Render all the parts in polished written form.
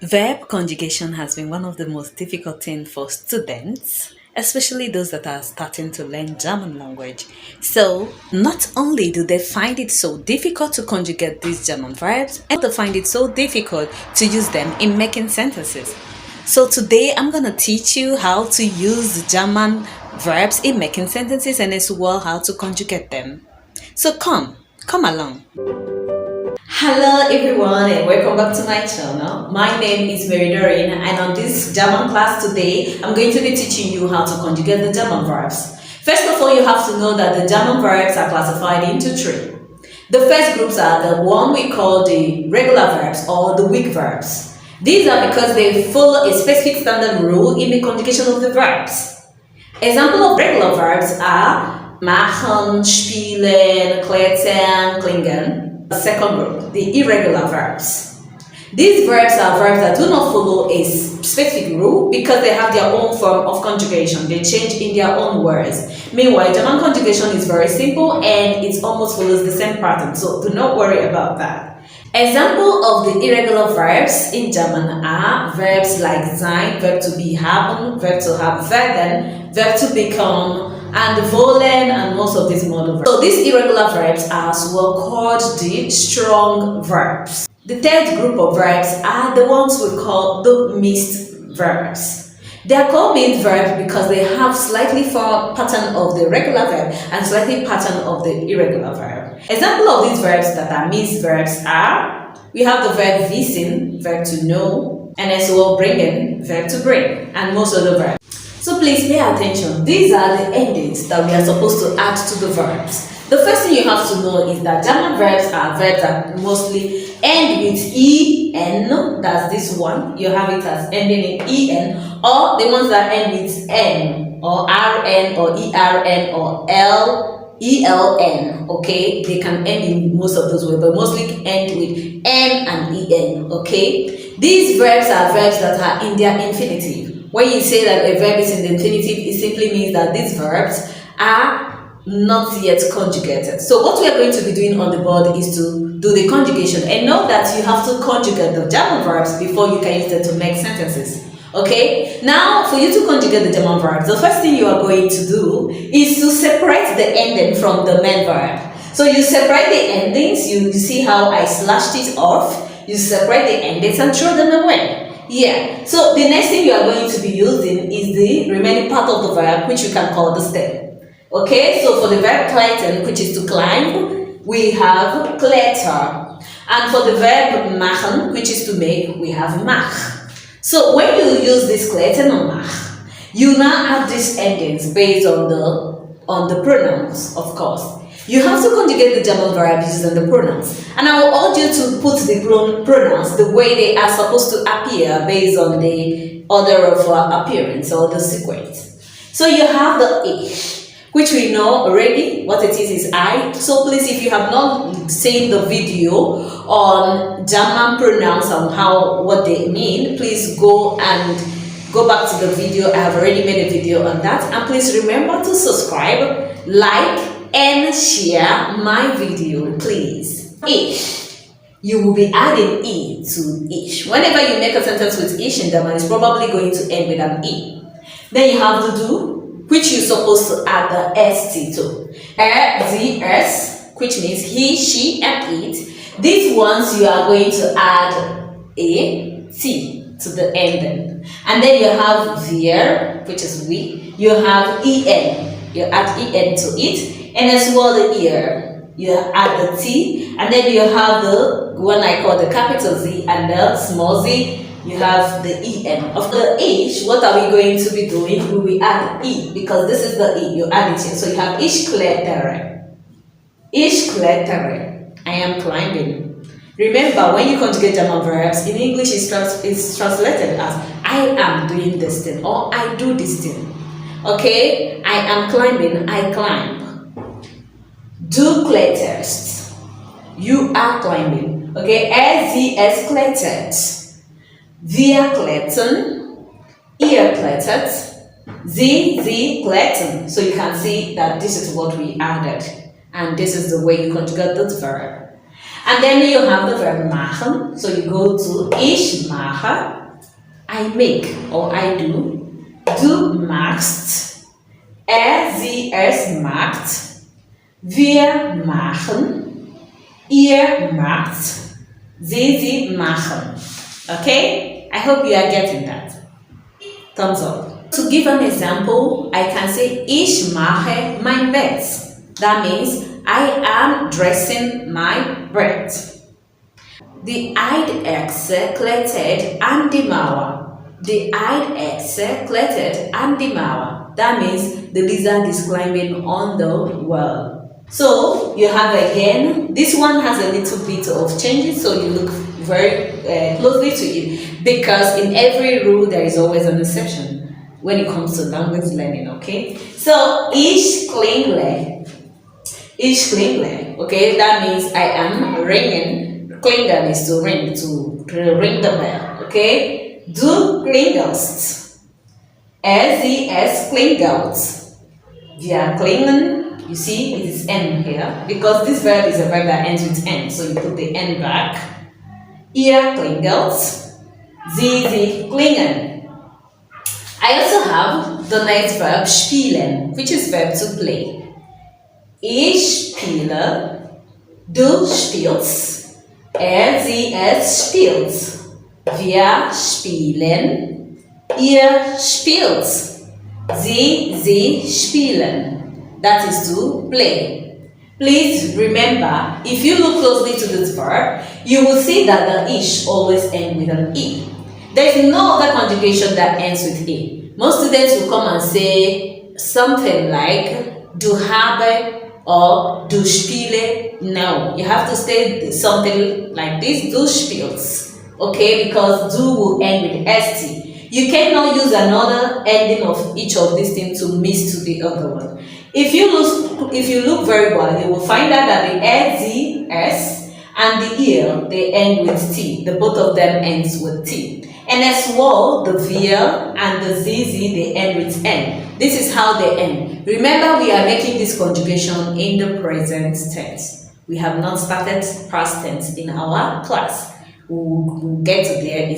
Verb conjugation has been one of the most difficult things for students, especially those that are starting to learn German language. So, not only do they find it so difficult to conjugate these German verbs, and they find it so difficult to use them in making sentences. So, today I'm going to teach you how to use German verbs in making sentences and as well how to conjugate them. So, come along. Hello everyone and welcome back to my channel. My name is Mary Doreen and on this German class today, I'm going to be teaching you how to conjugate the German verbs. First of all, you have to know that the German verbs are classified into three. The first groups are the one we call the regular verbs or the weak verbs. These are because they follow a specific standard rule in the conjugation of the verbs. Example of regular verbs are machen, spielen, klettern, klingen. The second group, the irregular verbs. These verbs are verbs that do not follow a specific rule because they have their own form of conjugation. They change in their own words. Meanwhile, German conjugation is very simple and it almost follows the same pattern, so do not worry about that. Example of the irregular verbs in German are verbs like sein, verb to be haben, verb to have werden, verb to become, and wollen, and most of these modal verbs. So these irregular verbs are as well called the strong verbs. The third group of verbs are the ones we call the mixed verbs. They are called mixed verbs because they have slightly form pattern of the regular verb and slightly pattern of the irregular verb. Example of these verbs that are mixed verbs are, we have the verb wissen, verb to know, and as well bringen, verb to bring, and most of the verbs. So please pay attention. These are the endings that we are supposed to add to the verbs. The first thing you have to know is that German verbs are verbs that mostly end with en, that's this one. You have it as ending in en, or the ones that end with n, or rn, or ern, or eln. Okay, they can end in most of those ways, but mostly end with n and en. Okay, these verbs are verbs that are in their infinitive. When you say that a verb is in the infinitive, it simply means that these verbs are not yet conjugated. So what we are going to be doing on the board is to do the conjugation, and know that you have to conjugate the German verbs before you can use them to make sentences. Okay, now for you to conjugate the German verbs, the first thing you are going to do is to separate the ending from the main verb. So you separate the endings, you see how I slashed it off, you separate the endings and throw them away. Yeah, so the next thing you are going to be using is the remaining part of the verb, which you can call the stem. Okay, so for the verb klettern, which is to climb, we have kletter. And for the verb machen, which is to make, we have mach. So when you use this klettern or mach, you now have these endings based on the pronouns, of course. You have to conjugate the German verb using the pronouns. And I will urge you to put the pronouns the way they are supposed to appear based on the order of appearance or the sequence. So you have the ich, which we know already what it is I. So please, if you have not seen the video on German pronouns and what they mean, please go back to the video. I have already made a video on that. And please remember to subscribe, like, and share my video, please. Ich. You will be adding e to ich. Whenever you make a sentence with ich in German, it's probably going to end with an e. Then you have the do, which you're supposed to add the st to. The s, which means he, she, and it. These ones you are going to add a t to the ending. And then you have wir, which is we. You have en. You add en to it. And as well the ear, you add the T, and then you have the one I call the capital Z and the small z, you have the EN. Of the H, what are we going to be doing? We will add E, because this is the E, you add it here. So you have ich klettere. Ich klettere. I am climbing. Remember, when you conjugate German verbs, in English it's translated as I am doing this thing, or I do this thing. Okay, I am climbing, I climb. Du kletterst. You are climbing. Okay, es klettert. Wir klettern. Ihr klettert. Sie klettern. So you can see that this is what we added. And this is the way you conjugate this verb. And then you have the verb machen. So you go to ich mache, I make or I do. Du machst, sie, es macht. Wir machen, ihr macht, sie machen. Okay? I hope you are getting that. Thumbs up. To give an example, I can say ich mache mein Bett. That means I am dressing my bed. Die Eidechse klettert an die Mauer. The Eidechse klettert an die Mauer. That means the lizard is climbing on the wall. So you have again, this one has a little bit of changes, so you look very closely to it, because in every rule there is always an exception when it comes to language learning, okay? So ich klingle. Ich klingle, okay? That means I am ringing. Klingeln is to ring the bell, okay? Du klingelst. Es klingelt. Wir klingeln. You see, it is N here, because this verb is a verb that ends with N, so you put the N back. Ihr klingelt. Sie klingen. I also have the next verb, spielen, which is verb to play. Ich spiele. Du spielst. Sie, es spielt. Wir spielen. Ihr spielt. Sie spielen. That is to play. Please remember, if you look closely to this verb, you will see that the ish always ends with an E. There is no other conjugation that ends with E. Most students will come and say something like du habe or du spiele. No, you have to say something like this, du spielst. Okay, because du will end with st. You cannot use another ending of each of these things to miss to the other one. If you look very well, you will find out that the z, s, and the ear, they end with t. The both of them ends with t. And as well, the wir and the zz, they end with n. This is how they end. Remember, we are making this conjugation in the present tense. We have not started past tense in our class. We'll get to there,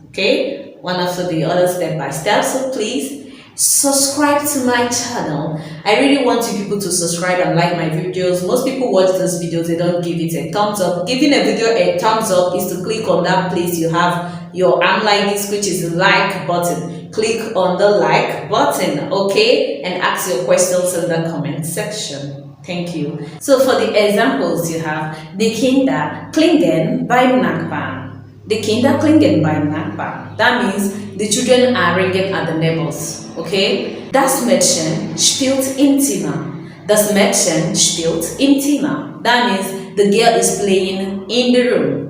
okay? One after the other, step by step. So please subscribe to my channel. I really want you people to subscribe and like my videos. Most people watch those videos, they don't give it a thumbs up. Giving a video a thumbs up is to click on that place you have your arm like this, which is the like button. Click on the like button, okay, and ask your questions in the comment section. Thank you. So for the examples, you have die Kinder klingen beim Nachbarn. The Kinder klingen beim Nachbarn. That means the children are ringing at the neighbors. Okay? Das Mädchen spielt im Zimmer. Das Mädchen spielt im Zimmer. That means the girl is playing in the room.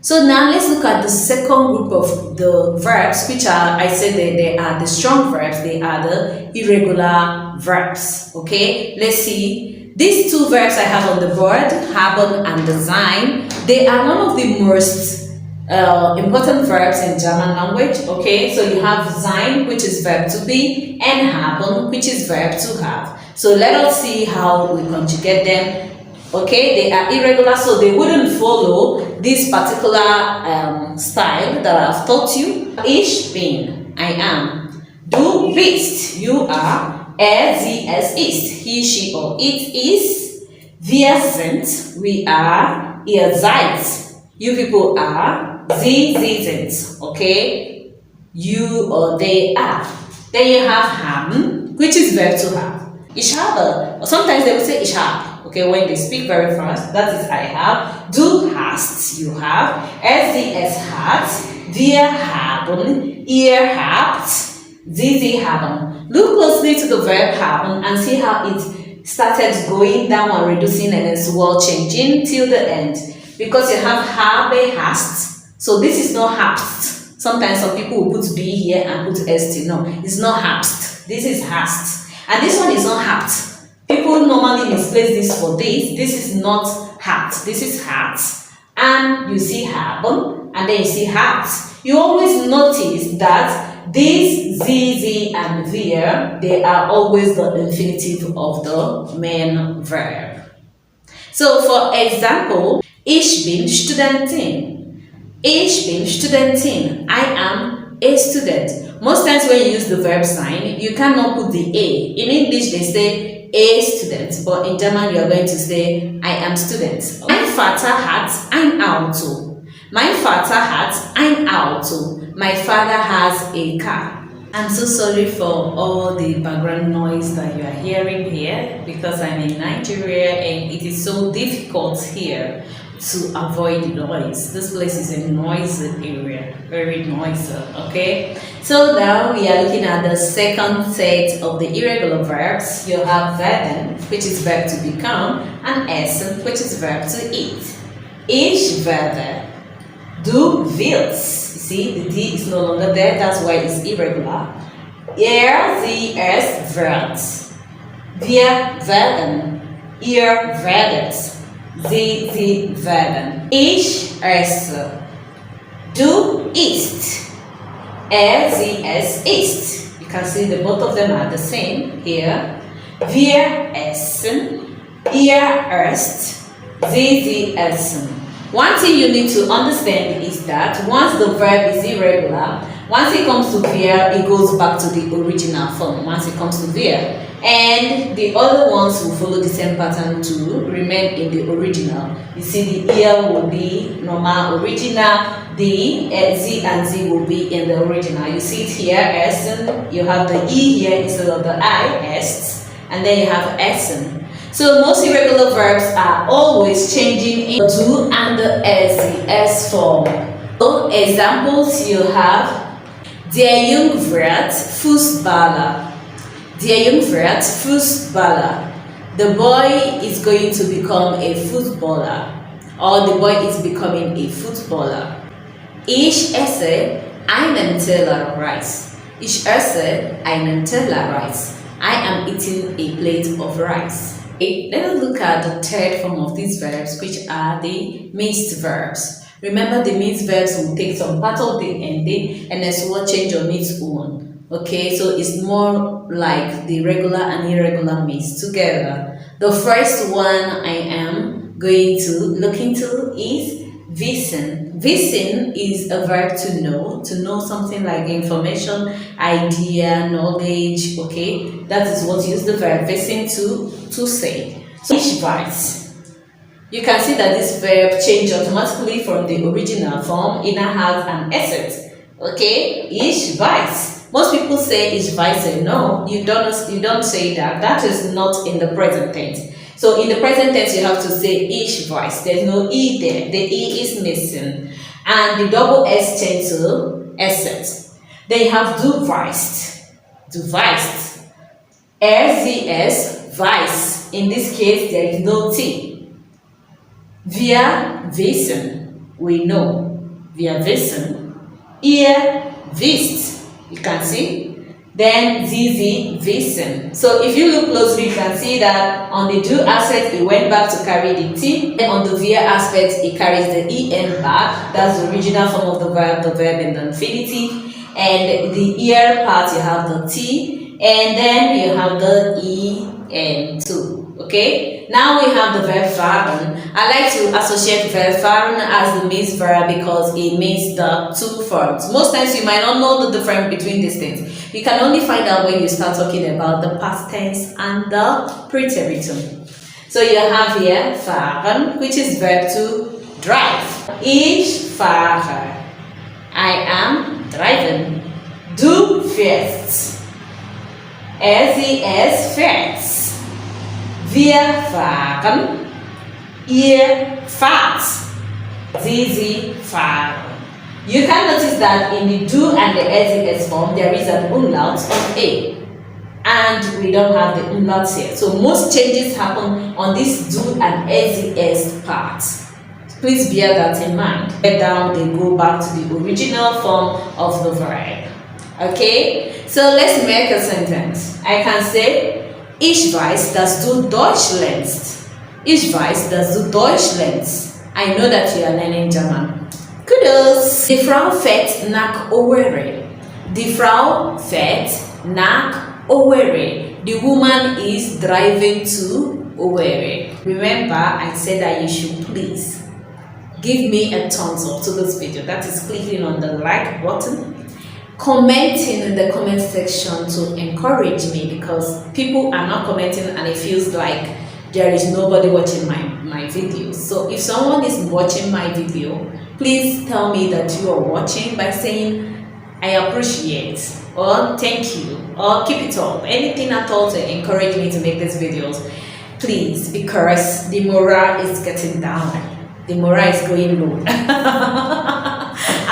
So now let's look at the second group of the verbs, which are, I said that they are the strong verbs, they are the irregular verbs. Okay? Let's see. These two verbs I have on the board, haben and sein, they are one of the most important verbs in German language. Okay, so you have sein, which is verb to be, and haben, which is verb to have. So let us see how we conjugate them. Okay, they are irregular, so they wouldn't follow this particular style that I've taught you. Ich bin, I am. Du bist, you are. Sie, es ist, he, she, or it is. Wir sind, we are. Ihr seid, you people are. Sie sind, okay? You or they are. Then you have haben, which is verb to have. Ich habe, or sometimes they will say ich habe, okay, when they speak very fast, that is I have. Du hast, you have. Es hat. Wir haben. Ihr habt. Sie haben. Look closely to the verb haben and see how it started going down and reducing and as well changing till the end. Because you have habe, hast. So this is not hast. Sometimes some people will put be here and put st. No, it's not hast. This is hast. And this one is not habt. People normally misplace this for this. This is not habt. This is hat. And you see haben, and then you see hat. You always notice that these zz and wir, they are always the infinitive of the main verb. So for example, Ich bin Studentin. Ich bin Studentin. I am a student. Most times when you use the verb sign, you cannot put the A. In English, they say a student, but in German, you are going to say I am student. Mein Vater hat ein Auto. Mein Vater hat ein Auto. My father has a car. I'm so sorry for all the background noise that you are hearing here because I'm in Nigeria and it is so difficult here to avoid noise. This place is a noisy area, very noisy, okay? So now we are looking at the second set of the irregular verbs. You have werden, which is verb to become, and essen, which is verb to eat. Ich werde. Du willst. See, the D is no longer there, that's why it's irregular. Sie, es wird. Wir werden. Ihr werdet. Sie werden. Ich esse. Du isst. Sie, es isst. You can see that both of them are the same here. Wir essen. Ihr esst. Sie essen. One thing you need to understand is that once the verb is irregular, once it comes to wir, it goes back to the original form. Once it comes to wir, and the other ones will follow the same pattern to remain in the original. You see, the ear will be normal original, the z and z will be in the original. You see it here, essen, you have the e here instead of the I, est, and then you have essen. So most irregular verbs are always changing into and the s form. So examples you have Der Junge wird Fußballer. Der Junge wird Fußballer. The boy is going to become a footballer, or the boy is becoming a footballer. Ich esse einen Teller Reis. Ich esse einen Teller Reis. I am eating a plate of rice. Let us look at the third form of these verbs, which are the mixed verbs. Remember, the mixed verbs will take some part of the ending and as well change on its own. Okay, so it's more like the regular and irregular mixed together. The first one I am going to look into is wissen. Wissen is a verb to know something like information, idea, knowledge, okay? That is what you use the verb wissen to say. So, ich weiß. You can see that this verb changed automatically from the original form. It now has an S. Okay? Ich weiß. Most people say ich weiß. No, you don't say that. That is not in the present tense. So in the present tense, you have to say ich weiß. There's no E there. The E is missing. And the double S change to S. Then you have du weißt. Du weißt. Sie weiß. In this case, there is no T. Wir wissen. We know. Wir wissen. Ihr wisst. You can see. Then sie wissen. So if you look closely, you can see that on the do aspect, it went back to carry the T. And on the wir aspect, it carries the EN back. That's the original form of the verb in the infinitive. And the ear part, you have the T. And then you have the EN too. Okay? Now we have the verb fahren. I like to associate verb fahren as the mixed verb because it means the two forms. Most times you might not know the difference between these things. You can only find out when you start talking about the past tense and the preteritum. So you have here fahren, which is verb to drive. Ich fahre. I am driving. Du fährst. Es fährt. Wir fahren. Ihr fahrt. Sie fahren. You can notice that in the do and the s form, there is an umlaut of a. And we don't have the umlaut here. So most changes happen on this do and s part. Please bear that in mind. Get down, they go back to the original form of the verb. Okay? So let's make a sentence. I can say, Ich weiß, dass du Deutsch lernst. Ich weiß, dass du Deutsch lernst. I know that you are learning German. Kudos! Die Frau fährt nach Owerri. Die Frau fährt nach Owerri. The woman is driving to Owerri. Remember, I said that you should please. give me a thumbs up to this video. That is clicking on the like button, commenting in the comment section to encourage me, because people are not commenting and it feels like there is nobody watching my videos. So if someone is watching my video, please tell me that you are watching by saying I appreciate, or thank you, or keep it up, anything at all to encourage me to make these videos, please, because the morale is getting down, the morale is going low.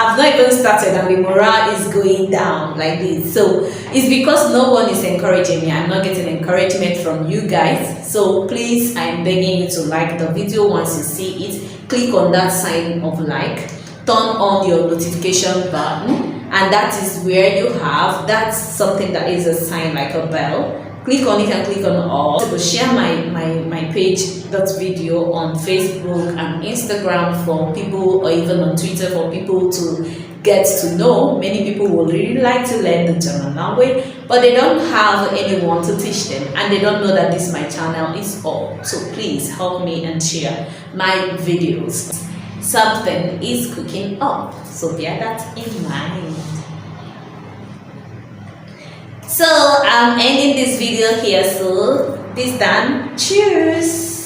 I've not even started and the morale is going down like this. So it's because no one is encouraging me. I'm not getting encouragement from you guys. So please, I'm begging you to like the video. Once you see it, click on that sign of like, turn on your notification button, and that is where you have, that's something that is a sign like a bell. Click on it and click on all. So share my page, that video, on Facebook and Instagram for people, or even on Twitter for people to get to know. Many people would really like to learn the German language, but they don't have anyone to teach them, and they don't know that this my channel is all. So please help me and share my videos. Something is cooking up, so bear that in mind. So I'm ending this video here, so this done. Cheers.